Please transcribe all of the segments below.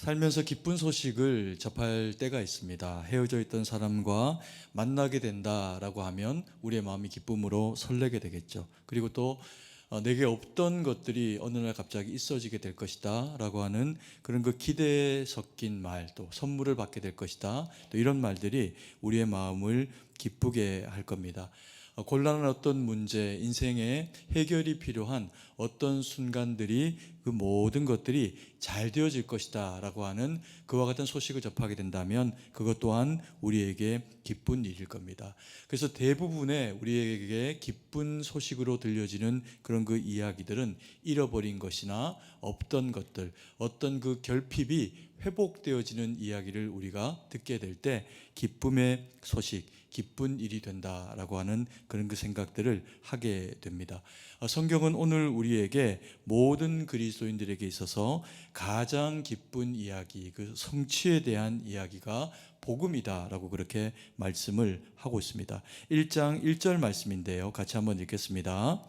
살면서 기쁜 소식을 접할 때가 있습니다. 헤어져 있던 사람과 만나게 된다라고 하면 우리의 마음이 기쁨으로 설레게 되겠죠. 그리고 또 내게 없던 것들이 어느 날 갑자기 있어지게 될 것이다 라고 하는 그런 그 기대에 섞인 말, 또 선물을 받게 될 것이다, 또 이런 말들이 우리의 마음을 기쁘게 할 겁니다. 곤란한 어떤 문제, 인생에 해결이 필요한 어떤 순간들이, 그 모든 것들이 잘 되어질 것이다 라고 하는 그와 같은 소식을 접하게 된다면 그것 또한 우리에게 기쁜 일일 겁니다. 그래서 대부분의 우리에게 기쁜 소식으로 들려지는 그런 그 이야기들은 잃어버린 것이나 없던 것들, 어떤 그 결핍이 회복되어지는 이야기를 우리가 듣게 될 때 기쁨의 소식, 기쁜 일이 된다라고 하는 그런 그 생각들을 하게 됩니다. 성경은 오늘 우리에게 모든 그리스도인들에게 있어서 가장 기쁜 이야기, 그 성취에 대한 이야기가 복음이다라고 그렇게 말씀을 하고 있습니다. 1장 1절 말씀인데요. 같이 한번 읽겠습니다.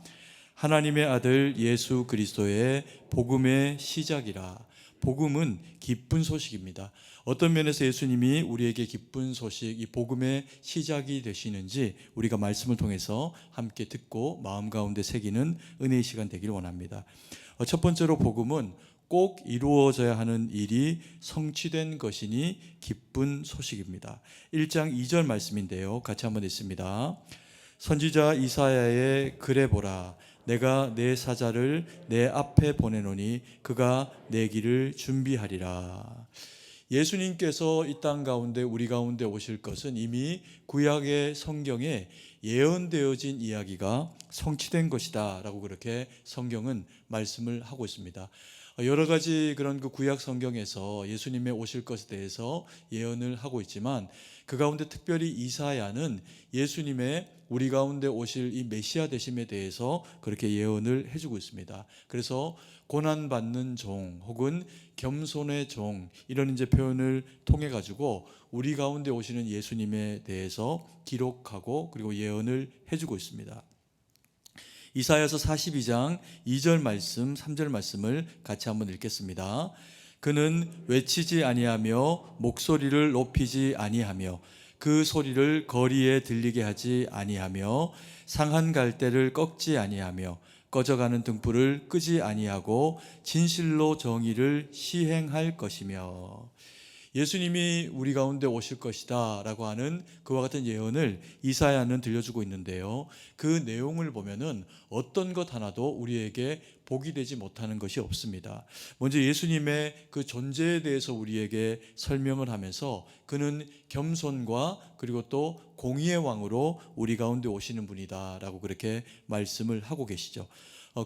하나님의 아들 예수 그리스도의 복음의 시작이라. 복음은 기쁜 소식입니다. 어떤 면에서 예수님이 우리에게 기쁜 소식, 이 복음의 시작이 되시는지 우리가 말씀을 통해서 함께 듣고 마음 가운데 새기는 은혜의 시간 되기를 원합니다. 첫 번째로 복음은 꼭 이루어져야 하는 일이 성취된 것이니 기쁜 소식입니다. 1장 2절 말씀인데요. 같이 한번 읽습니다. 선지자 이사야의 글에 보라, 내가 내 사자를 내 앞에 보내노니 그가 내 길을 준비하리라. 예수님께서 이 땅 가운데 우리 가운데 오실 것은 이미 구약의 성경에 예언되어진 이야기가 성취된 것이다 라고 그렇게 성경은 말씀을 하고 있습니다. 여러 가지 그런 그 구약 성경에서 예수님의 오실 것에 대해서 예언을 하고 있지만 그 가운데 특별히 이사야는 예수님의 우리 가운데 오실 이 메시아 되심에 대해서 그렇게 예언을 해주고 있습니다. 그래서 고난받는 종 혹은 겸손의 종, 이런 이제 표현을 통해 가지고 우리 가운데 오시는 예수님에 대해서 기록하고 그리고 예언을 해주고 있습니다. 이사야서 42장 2절 말씀, 3절 말씀을 같이 한번 읽겠습니다. 그는 외치지 아니하며 목소리를 높이지 아니하며 그 소리를 거리에 들리게 하지 아니하며 상한 갈대를 꺾지 아니하며 꺼져가는 등불을 끄지 아니하고 진실로 정의를 시행할 것이며. 예수님이 우리 가운데 오실 것이다 라고 하는 그와 같은 예언을 이사야는 들려주고 있는데요, 그 내용을 보면은 어떤 것 하나도 우리에게 복이 되지 못하는 것이 없습니다. 먼저 예수님의 그 존재에 대해서 우리에게 설명을 하면서 그는 겸손과 그리고 또 공의의 왕으로 우리 가운데 오시는 분이다 라고 그렇게 말씀을 하고 계시죠.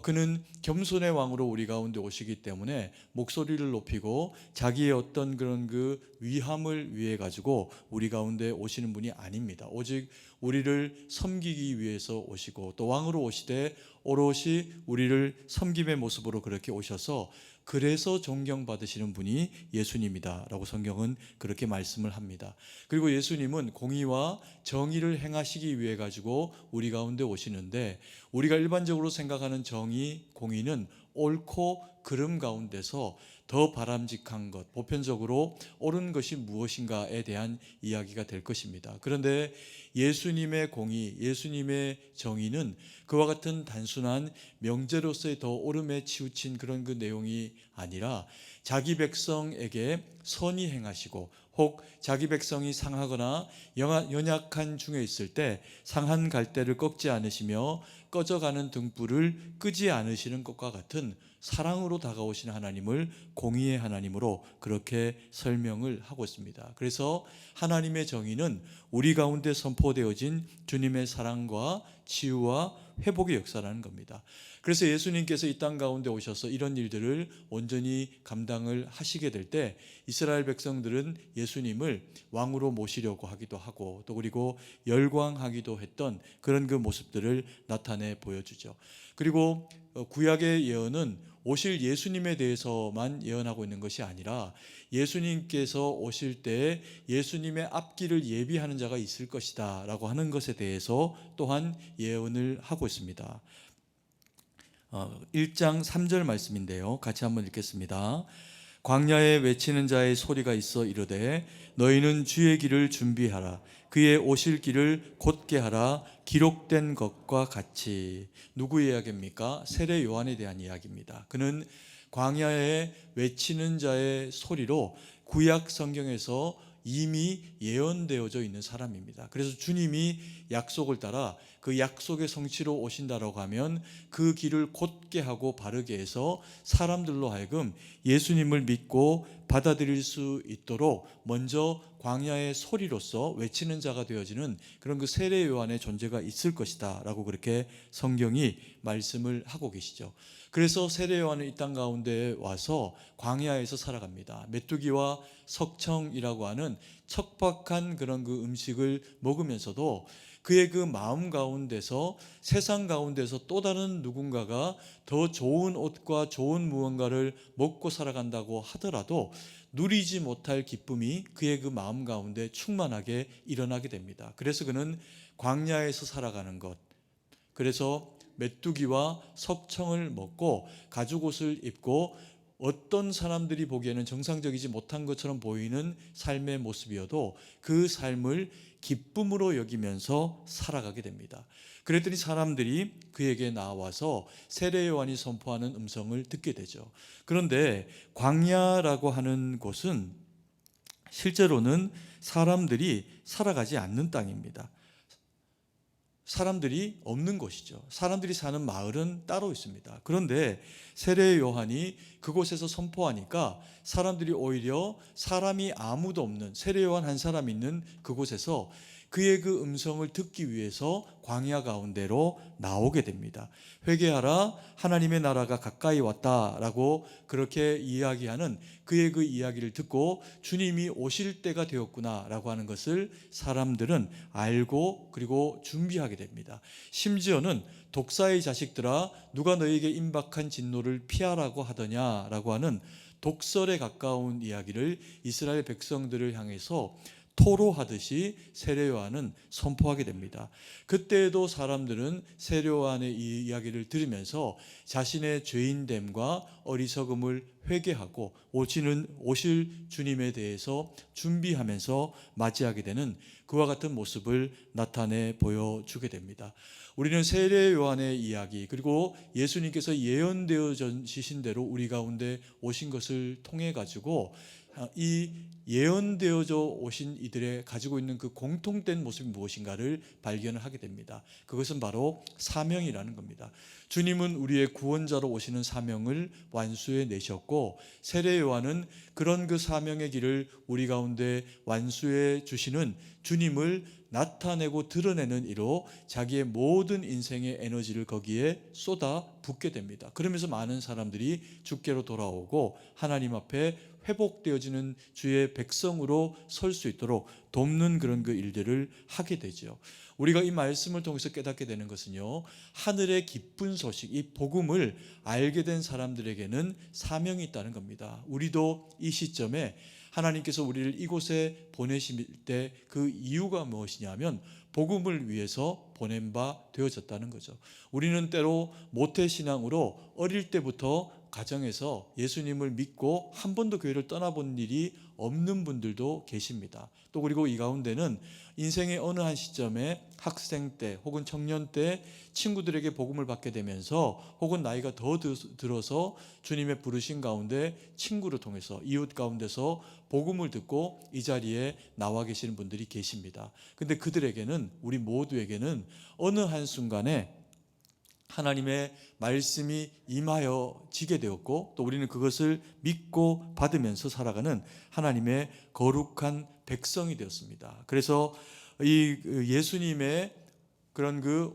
그는 겸손의 왕으로 우리 가운데 오시기 때문에 목소리를 높이고 자기의 어떤 그런 그 위함을 위해 가지고 우리 가운데 오시는 분이 아닙니다. 오직 우리를 섬기기 위해서 오시고 또 왕으로 오시되 오롯이 우리를 섬김의 모습으로 그렇게 오셔서 그래서 존경받으시는 분이 예수님이다 라고 성경은 그렇게 말씀을 합니다. 그리고 예수님은 공의와 정의를 행하시기 위해 가지고 우리 가운데 오시는데, 우리가 일반적으로 생각하는 정의, 공의는 옳고 그름 가운데서 더 바람직한 것, 보편적으로 옳은 것이 무엇인가에 대한 이야기가 될 것입니다. 그런데 예수님의 공의, 예수님의 정의는 그와 같은 단순한 명제로서의 더 옳음에 치우친 그런 그 내용이 아니라 자기 백성에게 선히 행하시고 혹 자기 백성이 상하거나 연약한 중에 있을 때 상한 갈대를 꺾지 않으시며 꺼져가는 등불을 끄지 않으시는 것과 같은 사랑으로 다가오시는 하나님을 공의의 하나님으로 그렇게 설명을 하고 있습니다. 그래서 하나님의 정의는 우리 가운데 선포되어진 주님의 사랑과 치유와 회복의 역사라는 겁니다. 그래서 예수님께서 이 땅 가운데 오셔서 이런 일들을 온전히 감당을 하시게 될 때 이스라엘 백성들은 예수님을 왕으로 모시려고 하기도 하고 또 그리고 열광하기도 했던 그런 그 모습들을 나타내 보여주죠. 그리고 구약의 예언은 오실 예수님에 대해서만 예언하고 있는 것이 아니라 예수님께서 오실 때 예수님의 앞길을 예비하는 자가 있을 것이다 라고 하는 것에 대해서 또한 예언을 하고 있습니다. 1장 3절 말씀인데요, 같이 한번 읽겠습니다. 광야에 외치는 자의 소리가 있어 이르되 너희는 주의 길을 준비하라. 그의 오실 길을 곧게 하라. 기록된 것과 같이. 누구의 이야기입니까? 세례 요한에 대한 이야기입니다. 그는 광야에 외치는 자의 소리로 구약 성경에서 이미 예언되어져 있는 사람입니다. 그래서 주님이 약속을 따라 그 약속의 성취로 오신다라고 하면 그 길을 곧게 하고 바르게 해서 사람들로 하여금 예수님을 믿고 받아들일 수 있도록 먼저 광야의 소리로서 외치는 자가 되어지는 그런 그 세례 요한의 존재가 있을 것이다 라고 그렇게 성경이 말씀을 하고 계시죠. 그래서 세례 요한은 이 땅 가운데 와서 광야에서 살아갑니다. 메뚜기와 석청이라고 하는 척박한 그런 그 음식을 먹으면서도 그의 그 마음 가운데서 세상 가운데서 또 다른 누군가가 더 좋은 옷과 좋은 무언가를 먹고 살아간다고 하더라도 누리지 못할 기쁨이 그의 그 마음 가운데 충만하게 일어나게 됩니다. 그래서 그는 광야에서 살아가는 것, 그래서 메뚜기와 석청을 먹고 가죽옷을 입고 어떤 사람들이 보기에는 정상적이지 못한 것처럼 보이는 삶의 모습이어도 그 삶을 기쁨으로 여기면서 살아가게 됩니다. 그랬더니 사람들이 그에게 나와서 세례 요한이 선포하는 음성을 듣게 되죠. 그런데 광야라고 하는 곳은 실제로는 사람들이 살아가지 않는 땅입니다. 사람들이 없는 곳이죠. 사람들이 사는 마을은 따로 있습니다. 그런데 세례 요한이 그곳에서 선포하니까 사람들이 오히려 사람이 아무도 없는 세례 요한 한 사람 있는 그곳에서 그의 그 음성을 듣기 위해서 광야 가운데로 나오게 됩니다. 회개하라, 하나님의 나라가 가까이 왔다라고 그렇게 이야기하는 그의 그 이야기를 듣고 주님이 오실 때가 되었구나라고 하는 것을 사람들은 알고 그리고 준비하게 됩니다. 심지어는 독사의 자식들아 누가 너에게 임박한 진노를 피하라고 하더냐라고 하는 독설에 가까운 이야기를 이스라엘 백성들을 향해서 토로하듯이 세례 요한은 선포하게 됩니다. 그때에도 사람들은 세례 요한의 이 이야기를 들으면서 자신의 죄인됨과 어리석음을 회개하고 오실 주님에 대해서 준비하면서 맞이하게 되는 그와 같은 모습을 나타내 보여주게 됩니다. 우리는 세례 요한의 이야기 그리고 예수님께서 예언되어지신 대로 우리 가운데 오신 것을 통해 가지고 이 예언되어져 오신 이들의 가지고 있는 그 공통된 모습이 무엇인가를 발견을 하게 됩니다. 그것은 바로 사명이라는 겁니다. 주님은 우리의 구원자로 오시는 사명을 완수해 내셨고 세례 요한은 그런 그 사명의 길을 우리 가운데 완수해 주시는 주님을 나타내고 드러내는 이로 자기의 모든 인생의 에너지를 거기에 쏟아 붓게 됩니다. 그러면서 많은 사람들이 주께로 돌아오고 하나님 앞에 회복되어지는 주의 백성으로 설 수 있도록 돕는 그런 그 일들을 하게 되죠. 우리가 이 말씀을 통해서 깨닫게 되는 것은요, 하늘의 기쁜 소식, 이 복음을 알게 된 사람들에게는 사명이 있다는 겁니다. 우리도 이 시점에 하나님께서 우리를 이곳에 보내실 때 그 이유가 무엇이냐면 복음을 위해서 보낸 바 되어졌다는 거죠. 우리는 때로 모태신앙으로 어릴 때부터 가정에서 예수님을 믿고 한 번도 교회를 떠나본 일이 없는 분들도 계십니다. 또 그리고 이 가운데는 인생의 어느 한 시점에 학생 때 혹은 청년 때 친구들에게 복음을 받게 되면서 혹은 나이가 더 들어서 주님의 부르신 가운데 친구를 통해서 이웃 가운데서 복음을 듣고 이 자리에 나와 계시는 분들이 계십니다. 근데 그들에게는 우리 모두에게는 어느 한순간에 하나님의 말씀이 임하여지게 되었고 또 우리는 그것을 믿고 받으면서 살아가는 하나님의 거룩한 백성이 되었습니다. 그래서 이 예수님의 그런 그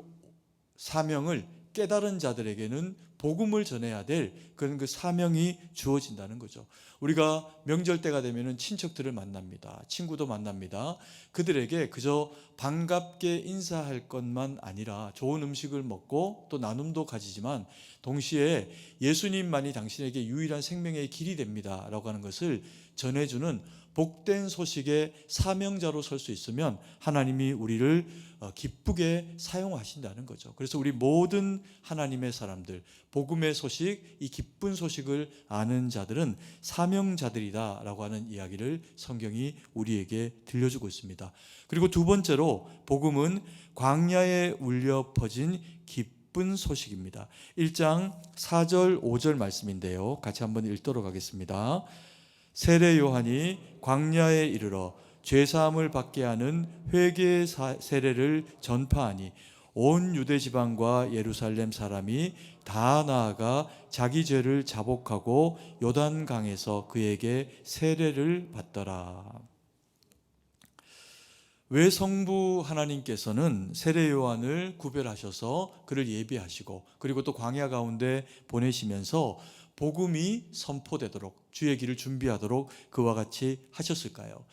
사명을 깨달은 자들에게는 복음을 전해야 될 그런 그 사명이 주어진다는 거죠. 우리가 명절 때가 되면은 친척들을 만납니다. 친구도 만납니다. 그들에게 그저 반갑게 인사할 것만 아니라 좋은 음식을 먹고 또 나눔도 가지지만 동시에 예수님만이 당신에게 유일한 생명의 길이 됩니다 라고 하는 것을 전해주는 복된 소식의 사명자로 설 수 있으면 하나님이 우리를 기쁘게 사용하신다는 거죠. 그래서 우리 모든 하나님의 사람들, 복음의 소식, 이 기쁜 소식을 아는 자들은 사명자들이다라고 하는 이야기를 성경이 우리에게 들려주고 있습니다. 그리고 두 번째로 복음은 광야에 울려 퍼진 기쁜 소식입니다. 1장 4절 5절 말씀인데요. 같이 한번 읽도록 하겠습니다. 세례 요한이 광야에 이르러 죄사함을 받게 하는 회개의 세례를 전파하니 온 유대 지방과 예루살렘 사람이 다 나아가 자기 죄를 자복하고 요단강에서 그에게 세례를 받더라. 왜 성부 하나님께서는 세례 요한을 구별하셔서 그를 예비하시고 그리고 또 광야 가운데 보내시면서 복음이 선포되도록 주의 길을 준비하도록 그와 같이 하셨을까요?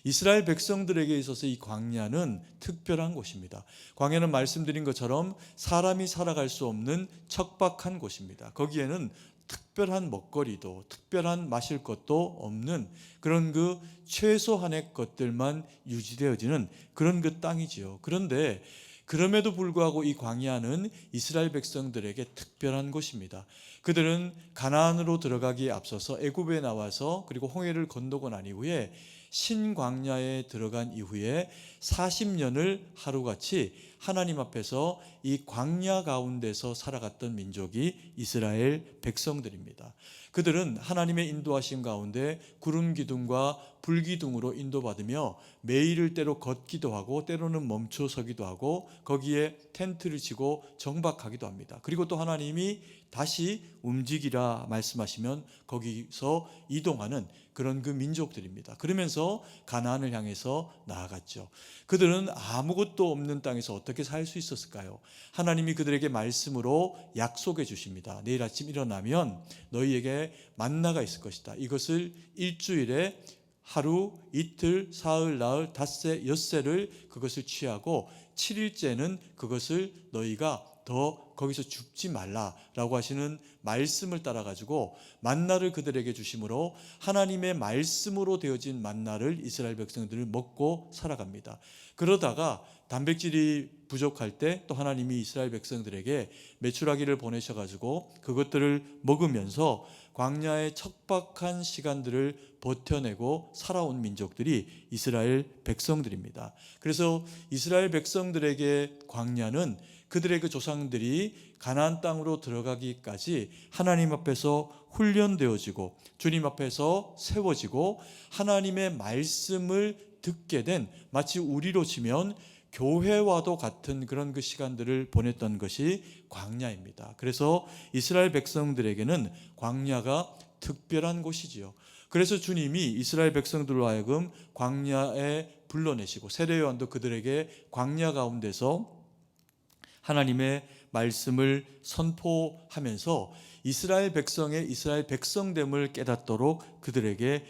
이스라엘 백성들에게 있어서 이 광야는 특별한 곳입니다. 광야는 말씀드린 것처럼 사람이 살아갈 수 없는 척박한 곳입니다. 거기에는 특별한 먹거리도 특별한 마실 것도 없는 그런 그 최소한의 것들만 유지되어지는 그런 그 땅이지요. 그런데 그럼에도 불구하고 이 광야는 이스라엘 백성들에게 특별한 곳입니다. 그들은 가나안으로 들어가기에 앞서서 애굽에 나와서 그리고 홍해를 건너고 난 이후에 신광야에 들어간 이후에 40년을 하루같이 하나님 앞에서 이 광야 가운데서 살아갔던 민족이 이스라엘 백성들입니다. 그들은 하나님의 인도하심 가운데 구름 기둥과 불 기둥으로 인도받으며 매일을 때로 걷기도 하고 때로는 멈춰서기도 하고 거기에 텐트를 치고 정박하기도 합니다. 그리고 또 하나님이 다시 움직이라 말씀하시면 거기서 이동하는 그런 그 민족들입니다. 그러면서 가나안을 향해서 나아갔죠. 그들은 아무것도 없는 땅에서 어떻게 살 수 있었을까요? 하나님이 그들에게 말씀으로 약속해 주십니다. 내일 아침 일어나면 너희에게 만나가 있을 것이다. 이것을 일주일에 하루, 이틀, 사흘, 나흘, 닷새, 엿새를 그것을 취하고 7일째는 그것을 너희가 더 거기서 죽지 말라라고 하시는 말씀을 따라 가지고 만나를 그들에게 주심으로 하나님의 말씀으로 되어진 만나를 이스라엘 백성들을 먹고 살아갑니다. 그러다가 단백질이 부족할 때 또 하나님이 이스라엘 백성들에게 메추라기를 보내셔 가지고 그것들을 먹으면서 광야의 척박한 시간들을 버텨내고 살아온 민족들이 이스라엘 백성들입니다. 그래서 이스라엘 백성들에게 광야는 그들의 그 조상들이 가나안 땅으로 들어가기까지 하나님 앞에서 훈련되어지고 주님 앞에서 세워지고 하나님의 말씀을 듣게 된 마치 우리로 치면 교회와도 같은 그런 그 시간들을 보냈던 것이 광야입니다. 그래서 이스라엘 백성들에게는 광야가 특별한 곳이지요. 그래서 주님이 이스라엘 백성들로 하여금 광야에 불러내시고 세례 요한도 그들에게 광야 가운데서 하나님의 말씀을 선포하면서 이스라엘 백성의 이스라엘 백성됨을 깨닫도록 그들에게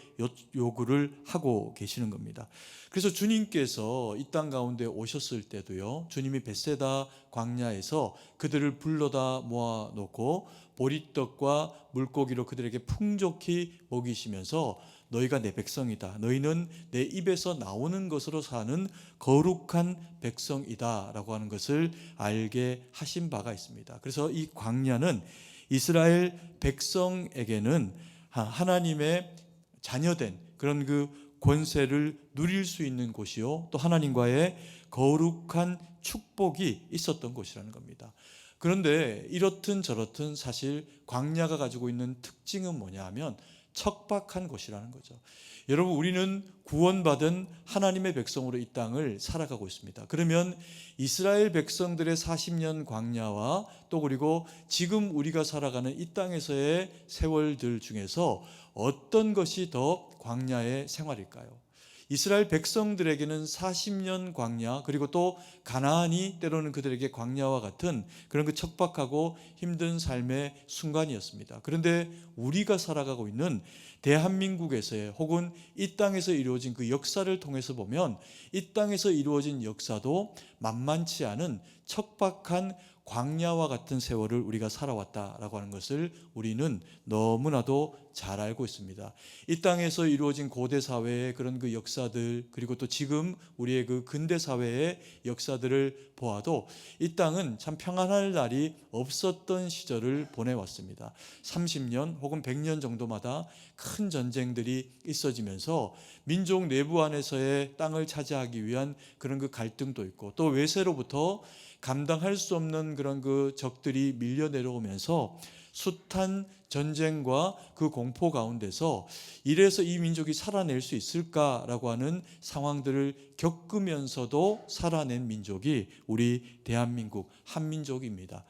요구를 하고 계시는 겁니다. 그래서 주님께서 이 땅 가운데 오셨을 때도요, 주님이 벳세다 광야에서 그들을 불러다 모아놓고 보리떡과 물고기로 그들에게 풍족히 먹이시면서 너희가 내 백성이다. 너희는 내 입에서 나오는 것으로 사는 거룩한 백성이다 라고 하는 것을 알게 하신 바가 있습니다. 그래서 이 광야는 이스라엘 백성에게는 하나님의 자녀된 그런 그 권세를 누릴 수 있는 곳이요, 또 하나님과의 거룩한 축복이 있었던 곳이라는 겁니다. 그런데 이렇든 저렇든 사실 광야가 가지고 있는 특징은 뭐냐 하면 척박한 곳이라는 거죠. 여러분, 우리는 구원받은 하나님의 백성으로 이 땅을 살아가고 있습니다. 그러면 이스라엘 백성들의 40년 광야와 또 그리고 지금 우리가 살아가는 이 땅에서의 세월들 중에서 어떤 것이 더 광야의 생활일까요? 이스라엘 백성들에게는 40년 광야, 그리고 또 가나안이 때로는 그들에게 광야와 같은 그런 그 척박하고 힘든 삶의 순간이었습니다. 그런데 우리가 살아가고 있는 대한민국에서의 혹은 이 땅에서 이루어진 그 역사를 통해서 보면 이 땅에서 이루어진 역사도 만만치 않은 척박한 광야와 같은 세월을 우리가 살아왔다라고 하는 것을 우리는 너무나도 잘 알고 있습니다. 이 땅에서 이루어진 고대 사회의 그런 그 역사들, 그리고 또 지금 우리의 그 근대 사회의 역사들을 보아도 이 땅은 참 평안할 날이 없었던 시절을 보내왔습니다. 30년 혹은 100년 정도마다 큰 전쟁들이 있어지면서 민족 내부 안에서의 땅을 차지하기 위한 그런 그 갈등도 있고, 또 외세로부터 감당할 수 없는 그런 그 적들이 밀려 내려오면서 숱한 전쟁과 그 공포 가운데서 이래서 이 민족이 살아낼 수 있을까라고 하는 상황들을 겪으면서도 살아낸 민족이 우리 대한민국 한민족입니다.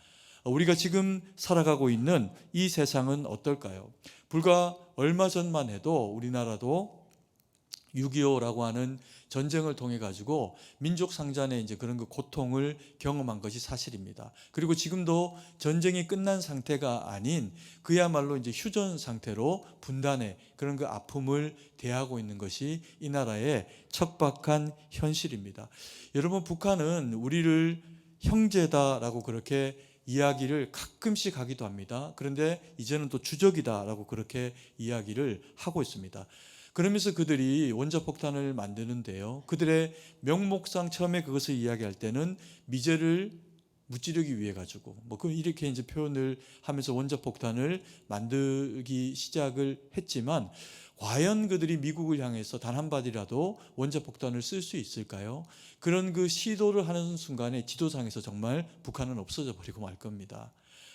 우리가 지금 살아가고 있는 이 세상은 어떨까요? 불과 얼마 전만 해도 우리나라도 6.25라고 하는 전쟁을 통해 가지고 민족 상잔의 이제 그런 그 고통을 경험한 것이 사실입니다. 그리고 지금도 전쟁이 끝난 상태가 아닌 그야말로 이제 휴전 상태로 분단의 그런 그 아픔을 대하고 있는 것이 이 나라의 척박한 현실입니다. 여러분, 북한은 우리를 형제다라고 그렇게 이야기를 가끔씩 하기도 합니다. 그런데 이제는 또 주적이다라고 그렇게 이야기를 하고 있습니다. 그러면서 그들이 원자폭탄을 만드는데요, 그들의 명목상 처음에 그것을 이야기할 때는 미제를 무찌르기 위해 가지고 이렇게 이제 표현을 하면서 원자폭탄을 만들기 시작을 했지만, 과연 그들이 미국을 향해서 단 한 발이라도 원자폭탄을 쓸 수 있을까요? 그런 그 시도를 하는 순간에 지도상에서 정말 북한은 없어져 버리고 말 겁니다.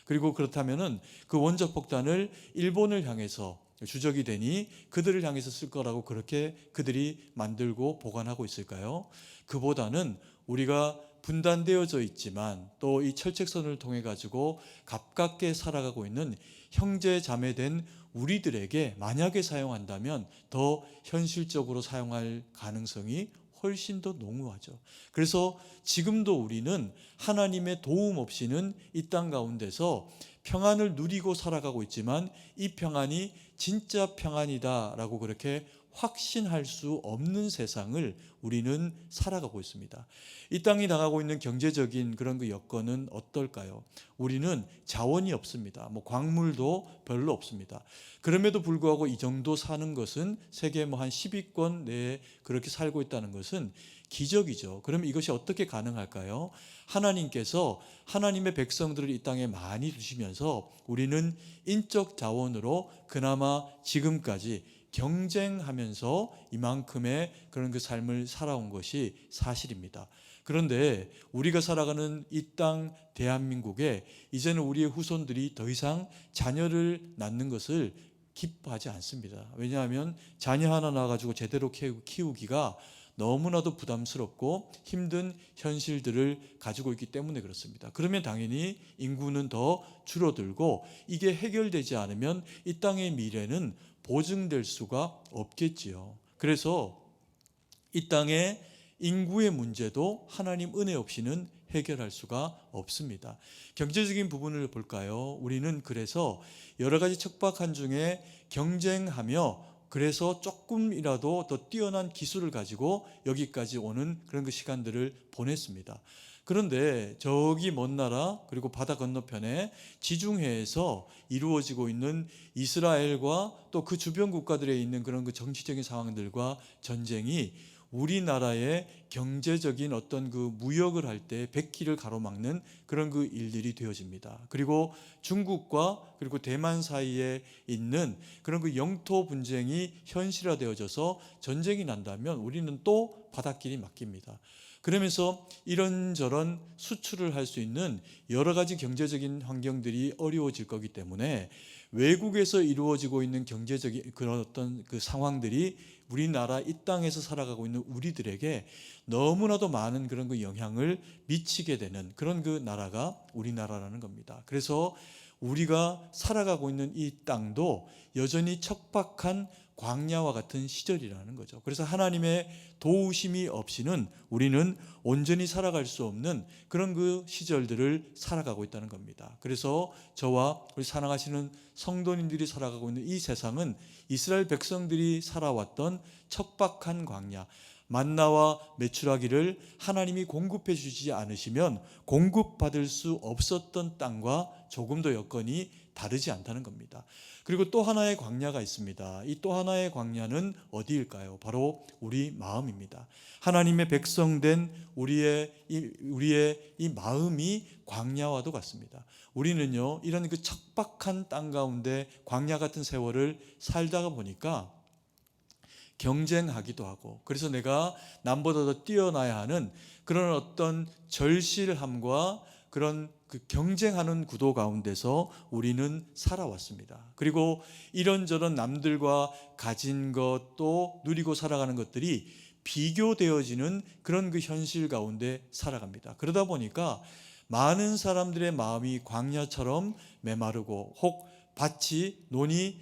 그리고 그렇다면은 그 원자폭탄을 일본을 향해서 주적이 되니 그들을 향해서 쓸 거라고 그렇게 그들이 만들고 보관하고 있을까요? 그보다는 우리가 분단되어져 있지만 또 이 철책선을 통해 가지고 가깝게 살아가고 있는 형제 자매된 우리들에게 만약에 사용한다면 더 현실적으로 사용할 가능성이 훨씬 더 농후하죠. 그래서 지금도 우리는 하나님의 도움 없이는 이 땅 가운데서 평안을 누리고 살아가고 있지만 이 평안이 진짜 평안이다라고 그렇게 확신할 수 없는 세상을 우리는 살아가고 있습니다. 이 땅이 당하고 있는 경제적인 그런 그 여건은 어떨까요? 우리는 자원이 없습니다. 광물도 별로 없습니다. 그럼에도 불구하고 이 정도 사는 것은 세계 한 10위권 내에 그렇게 살고 있다는 것은 기적이죠. 그럼 이것이 어떻게 가능할까요? 하나님께서 하나님의 백성들을 이 땅에 많이 두시면서 우리는 인적 자원으로 그나마 지금까지 경쟁하면서 이만큼의 그런 그 삶을 살아온 것이 사실입니다. 그런데 우리가 살아가는 이 땅 대한민국에 이제는 우리의 후손들이 더 이상 자녀를 낳는 것을 기뻐하지 않습니다. 왜냐하면 자녀 하나 낳아가지고 제대로 키우기가 너무나도 부담스럽고 힘든 현실들을 가지고 있기 때문에 그렇습니다. 그러면 당연히 인구는 더 줄어들고 이게 해결되지 않으면 이 땅의 미래는 보증될 수가 없겠지요. 그래서 이 땅의 인구의 문제도 하나님 은혜 없이는 해결할 수가 없습니다. 경제적인 부분을 볼까요? 우리는 그래서 여러 가지 척박한 중에 경쟁하며 그래서 조금이라도 더 뛰어난 기술을 가지고 여기까지 오는 그런 그 시간들을 보냈습니다. 그런데 저기 먼 나라 그리고 바다 건너편에 지중해에서 이루어지고 있는 이스라엘과 또 그 주변 국가들에 있는 그런 그 정치적인 상황들과 전쟁이 우리나라의 경제적인 어떤 그 무역을 할 때 백기를 가로막는 그런 그 일들이 되어집니다. 그리고 중국과 그리고 대만 사이에 있는 그런 그 영토 분쟁이 현실화되어져서 전쟁이 난다면 우리는 또 바닷길이 막힙니다. 그러면서 이런저런 수출을 할 수 있는 여러 가지 경제적인 환경들이 어려워질 거기 때문에 외국에서 이루어지고 있는 경제적인 그런 어떤 그 상황들이 우리나라 이 땅에서 살아가고 있는 우리들에게 너무나도 많은 그런 그 영향을 미치게 되는 그런 그 나라가 우리나라라는 겁니다. 그래서 우리가 살아가고 있는 이 땅도 여전히 척박한 광야와 같은 시절이라는 거죠. 그래서 하나님의 도우심이 없이는 우리는 온전히 살아갈 수 없는 그런 그 시절들을 살아가고 있다는 겁니다. 그래서 저와 우리 사랑하시는 성도님들이 살아가고 있는 이 세상은 이스라엘 백성들이 살아왔던 척박한 광야, 만나와 메추라기를 하나님이 공급해 주시지 않으시면 공급받을 수 없었던 땅과 조금도 여건이 다르지 않다는 겁니다. 그리고 또 하나의 광야가 있습니다. 이 또 하나의 광야는 어디일까요? 바로 우리 마음입니다. 하나님의 백성된 우리의 이 마음이 광야와도 같습니다. 우리는요, 이런 그 척박한 땅 가운데 광야 같은 세월을 살다가 보니까 경쟁하기도 하고, 그래서 내가 남보다 더 뛰어나야 하는 그런 어떤 절실함과 그런 그 경쟁하는 구도 가운데서 우리는 살아왔습니다. 그리고 이런저런 남들과 가진 것도 누리고 살아가는 것들이 비교되어지는 그런 그 현실 가운데 살아갑니다. 그러다 보니까 많은 사람들의 마음이 광야처럼 메마르고 혹 밭이 논이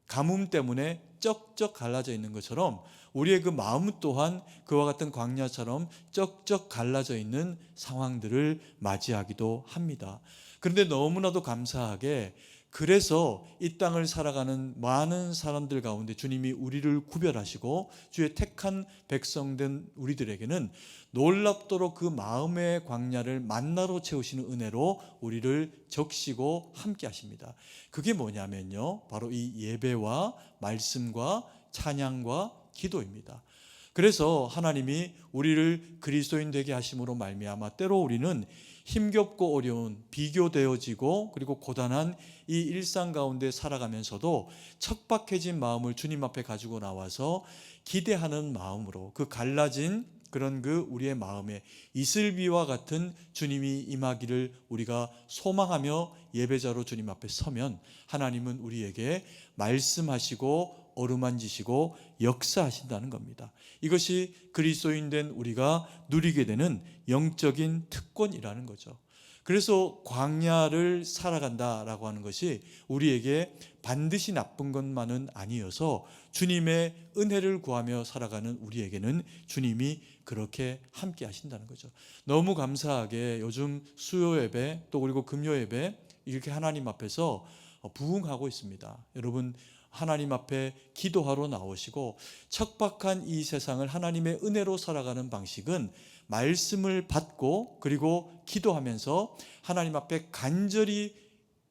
가뭄 때문에 쩍쩍 갈라져 있는 것처럼 우리의 그 마음 또한 그와 같은 광야처럼 쩍쩍 갈라져 있는 상황들을 맞이하기도 합니다. 그런데 너무나도 감사하게 그래서 이 땅을 살아가는 많은 사람들 가운데 주님이 우리를 구별하시고 주의 택한 백성된 우리들에게는 놀랍도록 그 마음의 광야를 만나로 채우시는 은혜로 우리를 적시고 함께 하십니다. 그게 뭐냐면요, 바로 이 예배와 말씀과 찬양과 기도입니다. 그래서 하나님이 우리를 그리스도인 되게 하심으로 말미암아 때로 우리는 힘겹고 어려운 비교되어지고 그리고 고단한 이 일상 가운데 살아가면서도 척박해진 마음을 주님 앞에 가지고 나와서 기대하는 마음으로 그 갈라진 그런 그 우리의 마음에 이슬비와 같은 주님이 임하기를 우리가 소망하며 예배자로 주님 앞에 서면 하나님은 우리에게 말씀하시고 어루만지시고 역사하신다는 겁니다. 이것이 그리스도인 된 우리가 누리게 되는 영적인 특권이라는 거죠. 그래서 광야를 살아간다라고 하는 것이 우리에게 반드시 나쁜 것만은 아니어서 주님의 은혜를 구하며 살아가는 우리에게는 주님이 그렇게 함께 하신다는 거죠. 너무 감사하게 요즘 수요 예배 또 그리고 금요 예배 이렇게 하나님 앞에서 부흥하고 있습니다. 여러분 하나님 앞에 기도하러 나오시고 척박한 이 세상을 하나님의 은혜로 살아가는 방식은 말씀을 받고 그리고 기도하면서 하나님 앞에 간절히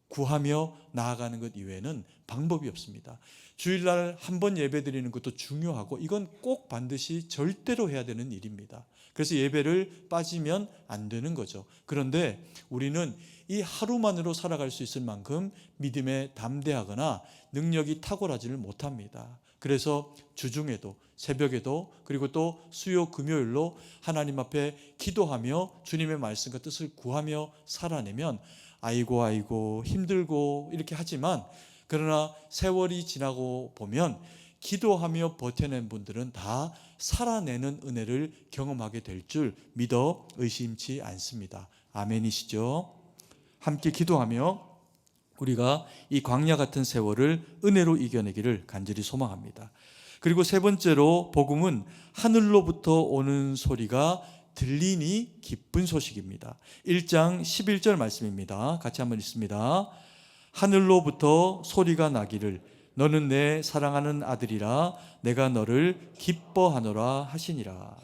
구하며 나아가는 것 이외에는 방법이 없습니다. 주일날 한 번 예배 드리는 것도 중요하고 이건 꼭 반드시 절대로 해야 되는 일입니다. 그래서 예배를 빠지면 안 되는 거죠. 그런데 우리는 이 하루만으로 살아갈 수 있을 만큼 믿음에 담대하거나 능력이 탁월하지를 못합니다. 그래서 주중에도 새벽에도 그리고 또 수요 금요일로 하나님 앞에 기도하며 주님의 말씀과 뜻을 구하며 살아내면 아이고 힘들고 이렇게 하지만 그러나 세월이 지나고 보면 기도하며 버텨낸 분들은 다 살아내는 은혜를 경험하게 될 줄 믿어 의심치 않습니다. 아멘이시죠? 함께 기도하며 우리가 이 광야 같은 세월을 은혜로 이겨내기를 간절히 소망합니다. 그리고 세 번째로 복음은 하늘로부터 오는 소리가 들리니 기쁜 소식입니다. 1장 11절 말씀입니다. 같이 한번 읽습니다. 하늘로부터 소리가 나기를 너는 내 사랑하는 아들이라 내가 너를 기뻐하노라 하시니라.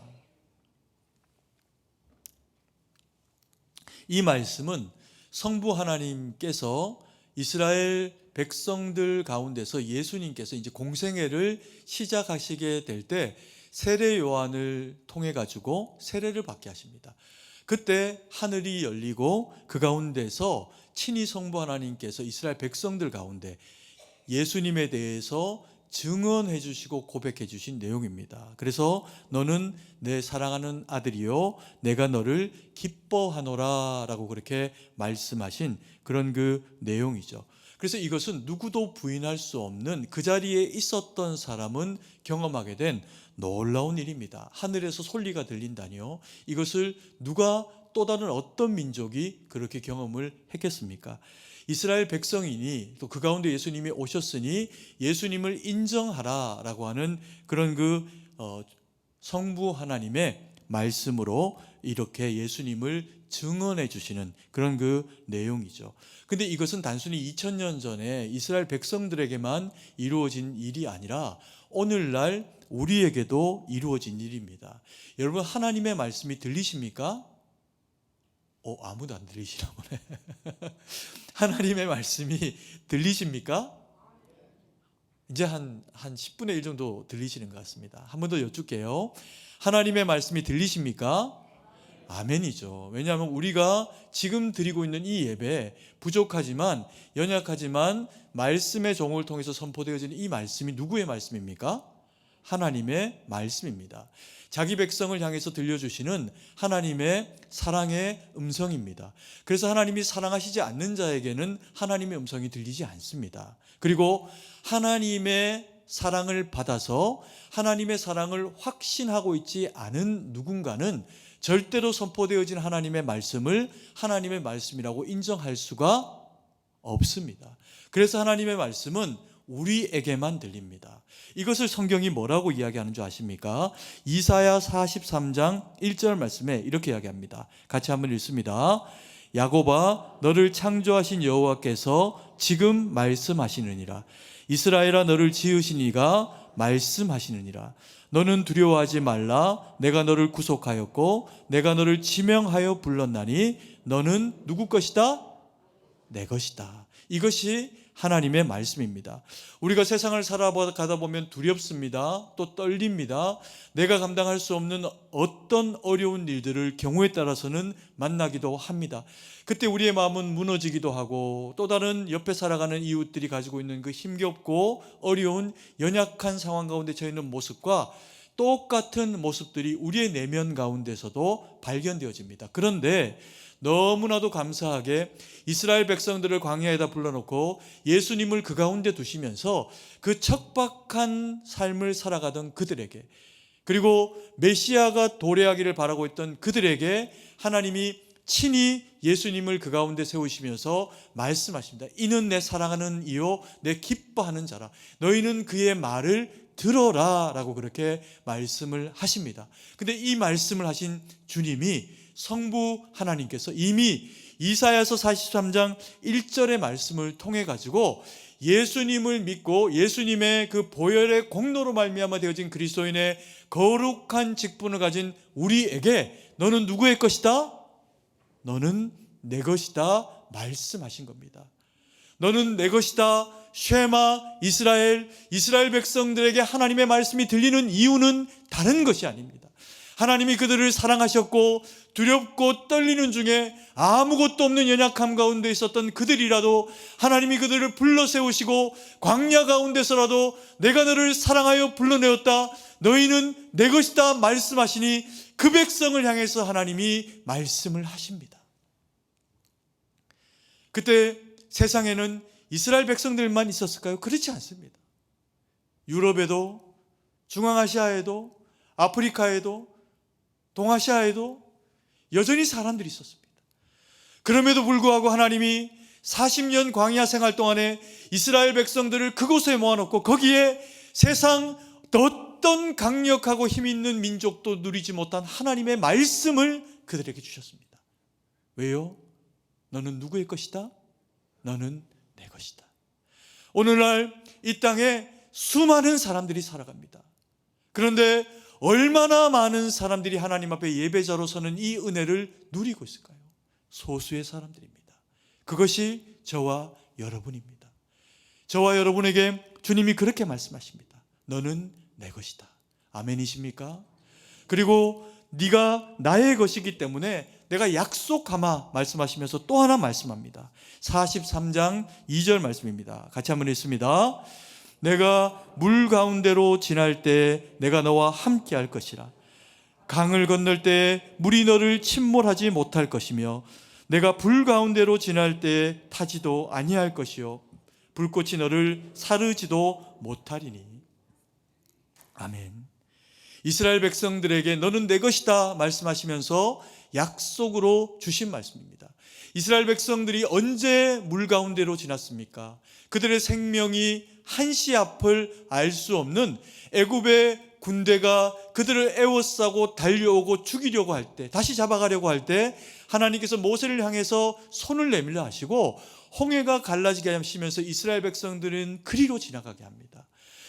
이 말씀은 성부 하나님께서 이스라엘 백성들 가운데서 예수님께서 이제 공생애를 시작하시게 될 때 세례 요한을 통해 가지고 세례를 받게 하십니다. 그때 하늘이 열리고 그 가운데서 친히 성부 하나님께서 이스라엘 백성들 가운데 예수님에 대해서 증언해 주시고 고백해 주신 내용입니다. 그래서 너는 내 사랑하는 아들이요 내가 너를 기뻐하노라 라고 그렇게 말씀하신 그런 그 내용이죠. 그래서 이것은 누구도 부인할 수 없는 그 자리에 있었던 사람은 경험하게 된 놀라운 일입니다. 하늘에서 소리가 들린다니요. 이것을 누가 또 다른 어떤 민족이 그렇게 경험을 했겠습니까? 이스라엘 백성이니 또 그 가운데 예수님이 오셨으니 예수님을 인정하라라고 하는 그런 그 성부 하나님의 말씀으로 이렇게 예수님을 증언해 주시는 그런 그 내용이죠. 근데 이것은 단순히 2000년 전에 이스라엘 백성들에게만 이루어진 일이 아니라 오늘날 우리에게도 이루어진 일입니다. 여러분, 하나님의 말씀이 들리십니까? 아무도 안 들리시나 보네. 하나님의 말씀이 들리십니까? 이제 한 10분의 1 정도 들리시는 것 같습니다. 한 번 더 여쭙게요. 하나님의 말씀이 들리십니까? 아멘이죠. 왜냐하면 우리가 지금 드리고 있는 이 예배, 부족하지만 연약하지만 말씀의 종을 통해서 선포되어지는 이 말씀이 누구의 말씀입니까? 하나님의 말씀입니다. 자기 백성을 향해서 들려주시는 하나님의 사랑의 음성입니다. 그래서 하나님이 사랑하시지 않는 자에게는 하나님의 음성이 들리지 않습니다. 그리고 하나님의 사랑을 받아서 하나님의 사랑을 확신하고 있지 않은 누군가는 절대로 선포되어진 하나님의 말씀을 하나님의 말씀이라고 인정할 수가 없습니다. 그래서 하나님의 말씀은 우리에게만 들립니다. 이것을 성경이 뭐라고 이야기하는 줄 아십니까? 이사야 43장 1절 말씀에 이렇게 이야기합니다. 같이 한번 읽습니다. 야곱아, 너를 창조하신 여호와께서 지금 말씀하시느니라. 이스라엘아, 너를 지으신 이가 말씀하시느니라. 너는 두려워하지 말라. 내가 너를 구속하였고 내가 너를 지명하여 불렀나니 너는 누구 것이다? 내 것이다. 이것이 하나님의 말씀입니다. 우리가 세상을 살아가다 보면 두렵습니다. 또 떨립니다. 내가 감당할 수 없는 어떤 어려운 일들을 경우에 따라서는 만나기도 합니다. 그때 우리의 마음은 무너지기도 하고 또 다른 옆에 살아가는 이웃들이 가지고 있는 그 힘겹고 어려운 연약한 상황 가운데 처해 있는 모습과 똑같은 모습들이 우리의 내면 가운데서도 발견되어집니다. 그런데 너무나도 감사하게 이스라엘 백성들을 광야에다 불러놓고 예수님을 그 가운데 두시면서 그 척박한 삶을 살아가던 그들에게, 그리고 메시아가 도래하기를 바라고 있던 그들에게 하나님이 친히 예수님을 그 가운데 세우시면서 말씀하십니다. 이는 내 사랑하는 이요 내 기뻐하는 자라. 너희는 그의 말을 들어라 라고 그렇게 말씀을 하십니다. 근데 이 말씀을 하신 주님이 성부 하나님께서 이미 이사야서 43장 1절의 말씀을 통해 가지고 예수님을 믿고 예수님의 그 보혈의 공로로 말미암아 되어진 그리스도인의 거룩한 직분을 가진 우리에게 너는 누구의 것이다? 너는 내 것이다 말씀하신 겁니다. 너는 내 것이다. 쉐마 이스라엘 백성들에게 하나님의 말씀이 들리는 이유는 다른 것이 아닙니다. 하나님이 그들을 사랑하셨고 두렵고 떨리는 중에 아무것도 없는 연약함 가운데 있었던 그들이라도 하나님이 그들을 불러 세우시고 광야 가운데서라도 내가 너를 사랑하여 불러내었다. 너희는 내 것이다 말씀하시니 그 백성을 향해서 하나님이 말씀을 하십니다. 그때 세상에는 이스라엘 백성들만 있었을까요? 그렇지 않습니다. 유럽에도, 중앙아시아에도, 아프리카에도, 동아시아에도 여전히 사람들이 있었습니다. 그럼에도 불구하고 하나님이 40년 광야 생활 동안에 이스라엘 백성들을 그곳에 모아놓고 거기에 세상 어떤 강력하고 힘 있는 민족도 누리지 못한 하나님의 말씀을 그들에게 주셨습니다. 왜요? 너는 누구의 것이다? 너는 내 것이다. 오늘날 이 땅에 수많은 사람들이 살아갑니다. 그런데 얼마나 많은 사람들이 하나님 앞에 예배자로 서는 이 은혜를 누리고 있을까요? 소수의 사람들입니다. 그것이 저와 여러분입니다. 저와 여러분에게 주님이 그렇게 말씀하십니다. 너는 내 것이다. 아멘이십니까? 그리고 네가 나의 것이기 때문에 내가 약속하마 말씀하시면서 또 하나 말씀합니다. 43장 2절 말씀입니다. 같이 한번 읽습니다. 내가 물 가운데로 지날 때 내가 너와 함께 할 것이라. 강을 건널 때 물이 너를 침몰하지 못할 것이며 내가 불 가운데로 지날 때 타지도 아니할 것이요 불꽃이 너를 사르지도 못하리니. 아멘. 이스라엘 백성들에게 너는 내 것이다 말씀하시면서 약속으로 주신 말씀입니다. 이스라엘 백성들이 언제 물 가운데로 지났습니까? 그들의 생명이 한시 앞을 알 수 없는 애굽의 군대가 그들을 에워싸고 달려오고 죽이려고 할 때, 다시 잡아가려고 할 때 하나님께서 모세를 향해서 손을 내밀려 하시고 홍해가 갈라지게 하시면서 이스라엘 백성들은 그리로 지나가게 합니다.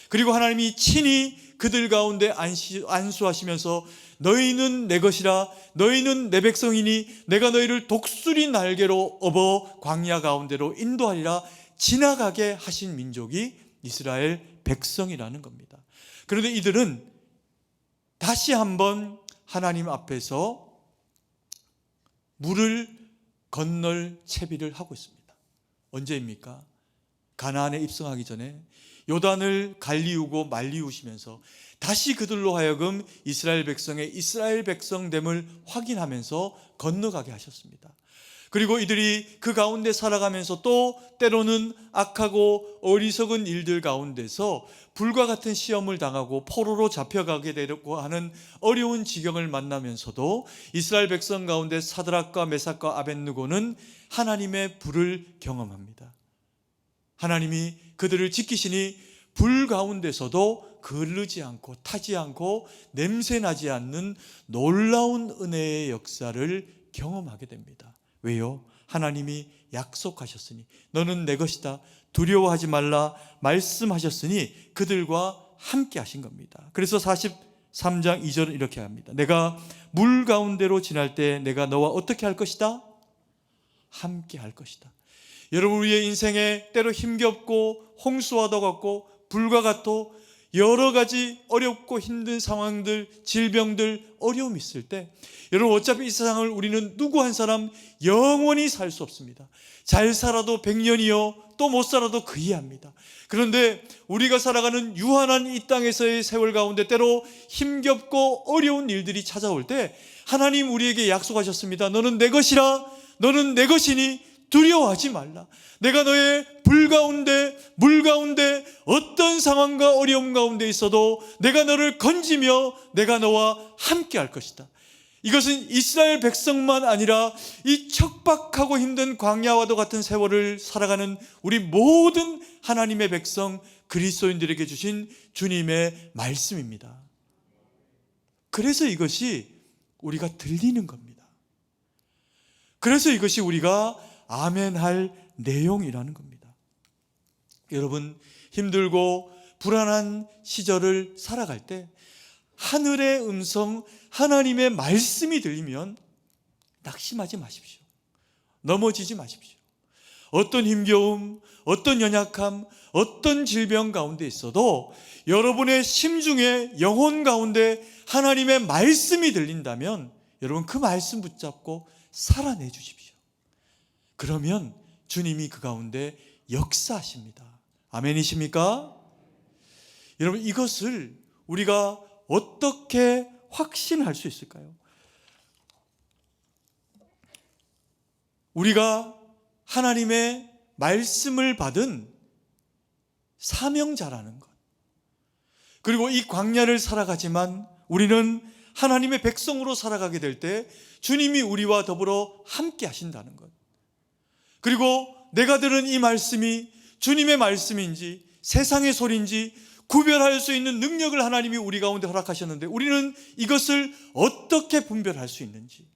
그리고 하나님이 친히 그들 가운데 안수하시면서 너희는 내 것이라, 너희는 내 백성이니 내가 너희를 독수리 날개로 업어 광야 가운데로 인도하리라 지나가게 하신 민족이 이스라엘 백성이라는 겁니다. 그런데 이들은 다시 한번 하나님 앞에서 물을 건널 채비를 하고 있습니다. 언제입니까? 가나안에 입성하기 전에 요단을 갈리우고 말리우시면서 다시 그들로 하여금 이스라엘 백성의 이스라엘 백성됨을 확인하면서 건너가게 하셨습니다. 그리고 이들이 그 가운데 살아가면서 또 때로는 악하고 어리석은 일들 가운데서 불과 같은 시험을 당하고 포로로 잡혀가게 되려고 하는 어려운 지경을 만나면서도 이스라엘 백성 가운데 사드락과 메삭과 아벳느고는 하나님의 불을 경험합니다. 하나님이 그들을 지키시니 불 가운데서도 거르지 않고 타지 않고 냄새나지 않는 놀라운 은혜의 역사를 경험하게 됩니다. 왜요? 하나님이 약속하셨으니, 너는 내 것이다, 두려워하지 말라 말씀하셨으니 그들과 함께 하신 겁니다. 그래서 43장 2절은 이렇게 합니다. 내가 물 가운데로 지날 때 내가 너와 어떻게 할 것이다? 함께 할 것이다. 여러분, 우리의 인생에 때로 힘겹고 홍수와도 같고 불과 같고 여러 가지 어렵고 힘든 상황들, 질병들, 어려움이 있을 때, 여러분, 어차피 이 세상을 우리는 누구 한 사람 영원히 살 수 없습니다. 잘 살아도 100년이요 또 못 살아도 그 이하입니다. 그런데 우리가 살아가는 유한한 이 땅에서의 세월 가운데 때로 힘겹고 어려운 일들이 찾아올 때 하나님 우리에게 약속하셨습니다. 너는 내 것이라, 너는 내 것이니 두려워하지 말라. 내가 너의 불 가운데 물 가운데 어떤 상황과 어려움 가운데 있어도 내가 너를 건지며 내가 너와 함께 할 것이다. 이것은 이스라엘 백성만 아니라 이 척박하고 힘든 광야와도 같은 세월을 살아가는 우리 모든 하나님의 백성 그리스도인들에게 주신 주님의 말씀입니다. 그래서 이것이 우리가 들리는 겁니다. 그래서 이것이 우리가 아멘할 내용이라는 겁니다. 여러분, 힘들고 불안한 시절을 살아갈 때 하늘의 음성, 하나님의 말씀이 들리면 낙심하지 마십시오. 넘어지지 마십시오. 어떤 힘겨움, 어떤 연약함, 어떤 질병 가운데 있어도 여러분의 심중에, 영혼 가운데 하나님의 말씀이 들린다면 여러분 그 말씀 붙잡고 살아내 주십시오. 그러면 주님이 그 가운데 역사하십니다. 아멘이십니까? 여러분, 이것을 우리가 어떻게 확신할 수 있을까요? 우리가 하나님의 말씀을 받은 사명자라는 것, 그리고 이 광야를 살아가지만 우리는 하나님의 백성으로 살아가게 될 때 주님이 우리와 더불어 함께 하신다는 것, 그리고 내가 들은 이 말씀이 주님의 말씀인지 세상의 소리인지 구별할 수 있는 능력을 하나님이 우리 가운데 허락하셨는데 우리는 이것을 어떻게 분별할 수 있는지,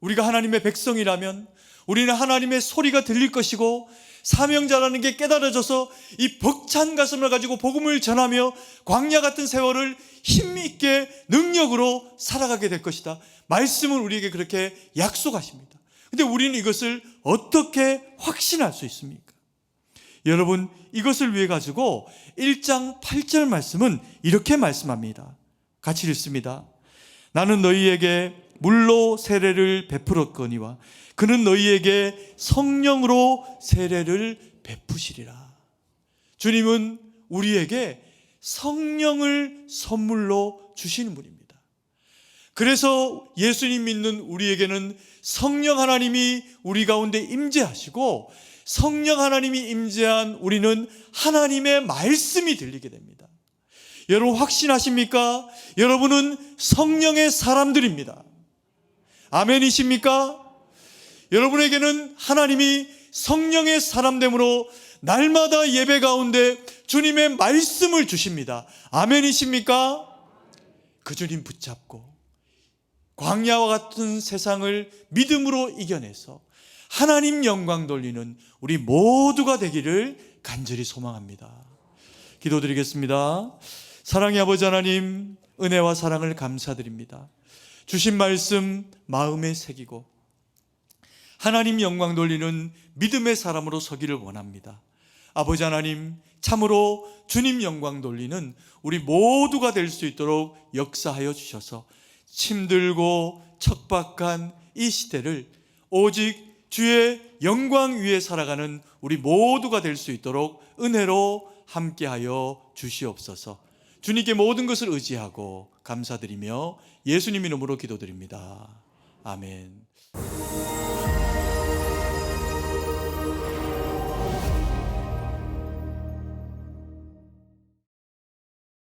우리가 하나님의 백성이라면 우리는 하나님의 소리가 들릴 것이고 사명자라는 게 깨달아져서 이 벅찬 가슴을 가지고 복음을 전하며 광야 같은 세월을 힘있게 능력으로 살아가게 될 것이다. 말씀은 우리에게 그렇게 약속하십니다. 근데 우리는 이것을 어떻게 확신할 수 있습니까? 여러분, 이것을 위해 가지고 1장 8절 말씀은 이렇게 말씀합니다. 같이 읽습니다. 나는 너희에게 물로 세례를 베풀었거니와 그는 너희에게 성령으로 세례를 베푸시리라. 주님은 우리에게 성령을 선물로 주시는 분입니다. 그래서 예수님 믿는 우리에게는 성령 하나님이 우리 가운데 임재하시고 성령 하나님이 임재한 우리는 하나님의 말씀이 들리게 됩니다. 여러분 확신하십니까? 여러분은 성령의 사람들입니다. 아멘이십니까? 여러분에게는 하나님이 성령의 사람됨으로 날마다 예배 가운데 주님의 말씀을 주십니다. 아멘이십니까? 그 주님 붙잡고 광야와 같은 세상을 믿음으로 이겨내서 하나님 영광 돌리는 우리 모두가 되기를 간절히 소망합니다. 기도드리겠습니다. 사랑의 아버지 하나님, 은혜와 사랑을 감사드립니다. 주신 말씀 마음에 새기고 하나님 영광 돌리는 믿음의 사람으로 서기를 원합니다. 아버지 하나님, 참으로 주님 영광 돌리는 우리 모두가 될 수 있도록 역사하여 주셔서 힘들고 척박한 이 시대를 오직 주의 영광 위에 살아가는 우리 모두가 될 수 있도록 은혜로 함께하여 주시옵소서. 주님께 모든 것을 의지하고 감사드리며 예수님 이름으로 기도드립니다. 아멘.